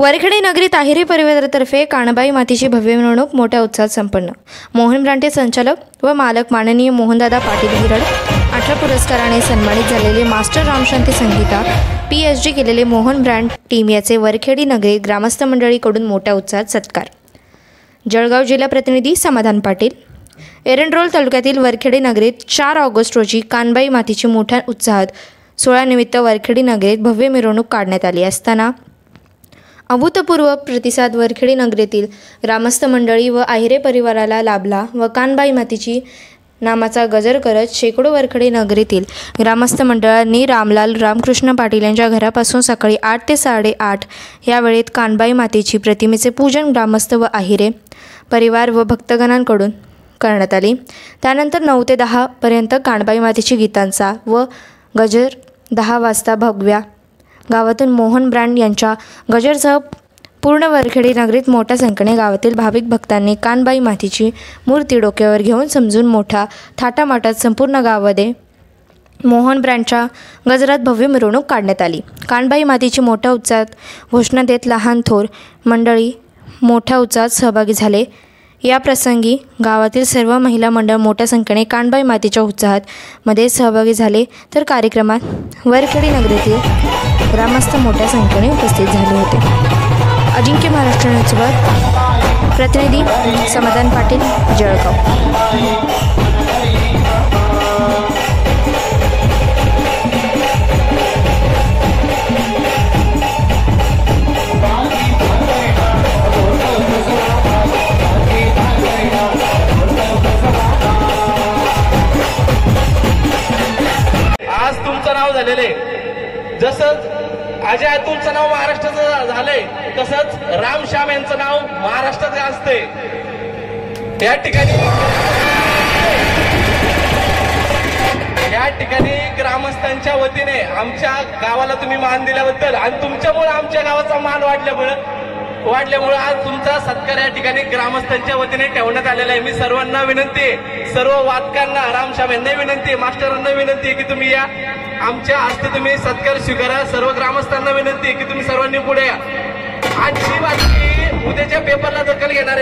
वरखेडी नगरी ताहिरी परिवारातर्फे कानबाई मातीची भव्य मिरवणूक मोठ्या उत्साहात संपन्न। मोहन ब्रांडे संचालक व मालक माननीय मोहनदादा पाटील हिरड 18 पुरस्काराने सन्मानित झालेले मास्टर रामशांती संगीता पीएचडी केलेले मोहन ब्रँड टीम याचे वरखेडी नगरी ग्रामस्थ मंडळीकडून मोठ्या उत्साहात सत्कार। जळगाव जिल्हा प्रतिनिधी समाधान पाटील। एरंडोल तालुक्यातील वरखेडी नगरीत 4 ऑगस्ट रोजी कानबाई मातीची मोठ्या उत्साहात सोहळ्यानिमित्त वरखेडी नगरीत भव्य मिरवणूक काढण्यात आली असताना अभूतपूर्व प्रतिसाद वरखेडी नगरीतील ग्रामस्थ मंडळी व आहिरे परिवाराला लाभला व कानबाई मातीची नामाचा गजर करत शेकडो वरखेडी नगरीतील ग्रामस्थ मंडळांनी रामलाल रामकृष्ण पाटील यांच्या घरापासून सकाळी 8 ते 8:30 या वेळेत कानबाई मातीची प्रतिमेचे पूजन ग्रामस्थ व आहिरे परिवार व भक्तगणांकडून करण्यात आली। त्यानंतर 9 ते 10 पर्यंत कानबाई मातीची गीतांचा व गजर 10 वाजता भगव्या गावातून मोहन ब्रँड यांच्या गजरसह पूर्ण वरखेडी नगरीत मोठ्या संख्येने गावातील भाविक भक्तांनी कानबाई मातीची मूर्ती डोक्यावर घेऊन समजून मोठा थाटामाटात संपूर्ण गावामध्ये मोहन ब्रँडच्या गजरात भव्य मिरवणूक काढण्यात आली। कानबाई मातीची मोठ्या उत्साहात घोषणा देत लहान थोर मंडळी मोठ्या उत्साहात सहभागी झाले। या प्रसंगी गावातील सर्व महिला मंडळ मोठ्या संख्येने कानबाई मातीच्या उत्साहात मध्ये सहभागी झाले, तर कार्यक्रमात वरखेडी नगरीतील ग्रामस्थ मोठ्या संख्येने उपस्थित झाले होते। अजिंक्य महाराष्ट्र न्यूजवर प्रतिनिधी समाधान पाटील, जळगाव। आज तुमचं नाव झालेले जसं अजय अतुलचं नाव महाराष्ट्राचं झालंय तसंच रामश्याम यांचं नाव महाराष्ट्रात असते। या ठिकाणी ग्रामस्थांच्या वतीने आमच्या गावाला तुम्ही मान दिल्याबद्दल आणि तुमच्यामुळे आमच्या गावाचा मान वाढल्यामुळे आज तुमचा सत्कार या ठिकाणी ग्रामस्थांच्या वतीने ठेवण्यात आलेला आहे। मी सर्वांना विनंती आहे, सर्व वादकांना, रामश्याम यांना विनंती आहे, मास्टरांना विनंती आहे की तुम्ही या आमच्या हस्ते तुम्ही सत्कार स्वीकारा। सर्व ग्रामस्थांना विनंती आहे की तुम्ही सर्वांनी पुढे या। आजची बातमी उद्याच्या पेपरला दखल घेणार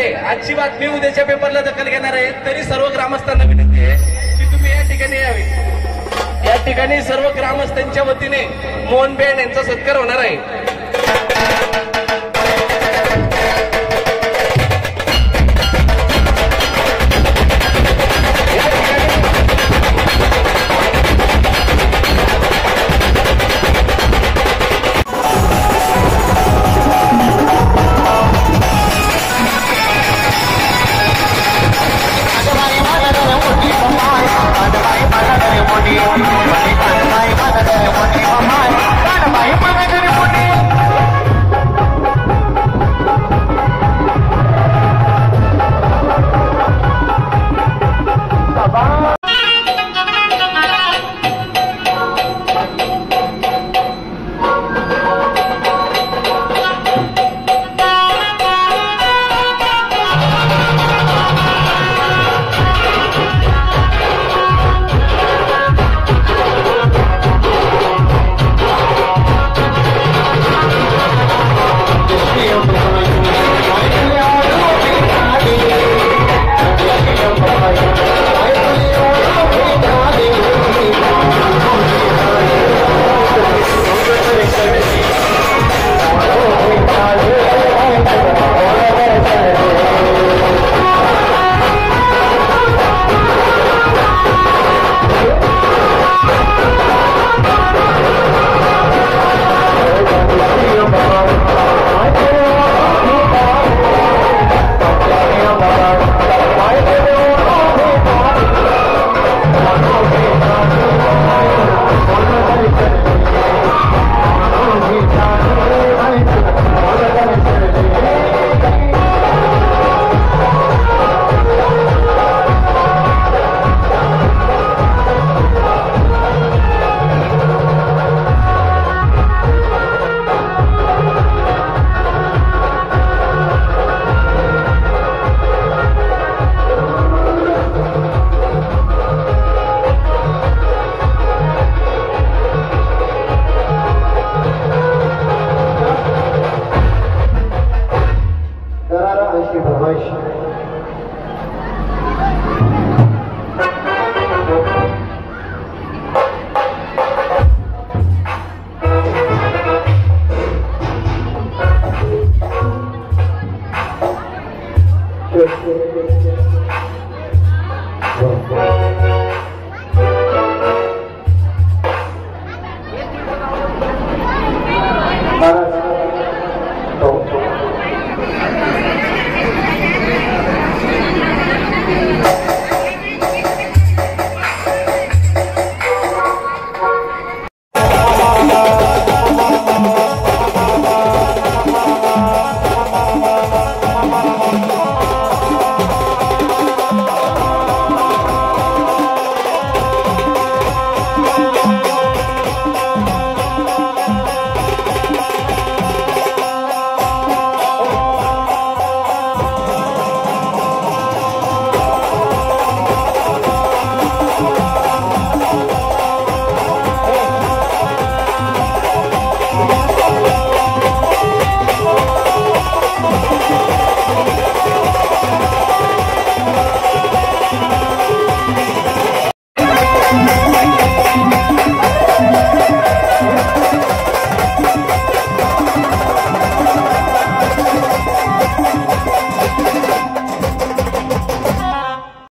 आहे, तरी सर्व ग्रामस्थांना विनंती आहे की तुम्ही या ठिकाणी यावे। या ठिकाणी सर्व ग्रामस्थांच्या वतीने मोहन ब्रँड यांचा सत्कार होणार आहे।